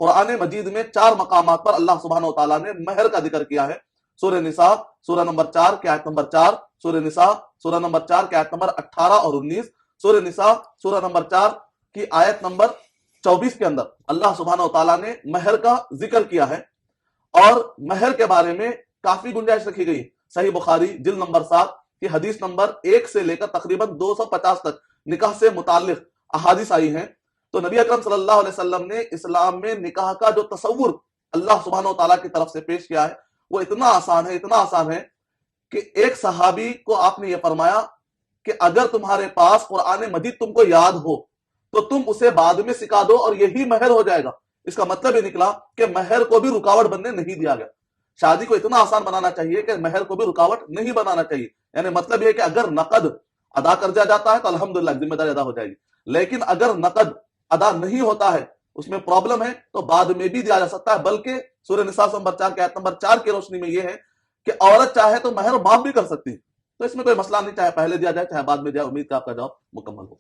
قرآن مجید میں 4 مقامات پر اللہ سبحانہ و تعالیٰ نے مہر کا ذکر کیا ہے. سورہ نساء سورہ نمبر 4 کی آیت نمبر 4، سورہ نساء سورہ نمبر 4 کی آیت نمبر 18 اور 19، سورہ نساء سورہ نمبر 4 کی آیت نمبر 24 کے اندر اللہ سبحانہ و تعالیٰ نے مہر کا ذکر کیا ہے. اور مہر کے بارے میں کافی گنجائش رکھی گئی. صحیح بخاری جلد نمبر 7 کی حدیث نمبر 1 سے لے کر تقریباً 250 تک نکاح سے متعلق احادیث آئی ہیں. تو نبی اکرم صلی اللہ علیہ وسلم نے اسلام میں نکاح کا جو تصور اللہ سبحانہ و تعالیٰ کی طرف سے پیش کیا ہے وہ اتنا آسان ہے کہ ایک صحابی کو آپ نے یہ فرمایا کہ اگر تمہارے پاس قرآن مجید تم کو یاد ہو تو تم اسے بعد میں سکھا دو اور یہی مہر ہو جائے گا. اس کا مطلب یہ نکلا کہ مہر کو بھی رکاوٹ بننے نہیں دیا گیا. شادی کو اتنا آسان بنانا چاہیے کہ مہر کو بھی رکاوٹ نہیں بنانا چاہیے. یعنی مطلب یہ کہ اگر نقد ادا کر دیا جاتا ہے تو الحمدللہ ذمہ داری ادا ہو جائے گی، لیکن اگر نقد ادا نہیں ہوتا ہے، اس میں پرابلم ہے، تو بعد میں بھی دیا جا سکتا ہے. بلکہ سورہ نساء نمبر 4 کی آیت نمبر 4 کی روشنی میں یہ ہے کہ عورت چاہے تو مہر معاف بھی کر سکتی ہے. تو اس میں کوئی مسئلہ نہیں، چاہے پہلے دیا جائے چاہے بعد میں دیا. امید کہ آپ کا جواب مکمل ہو.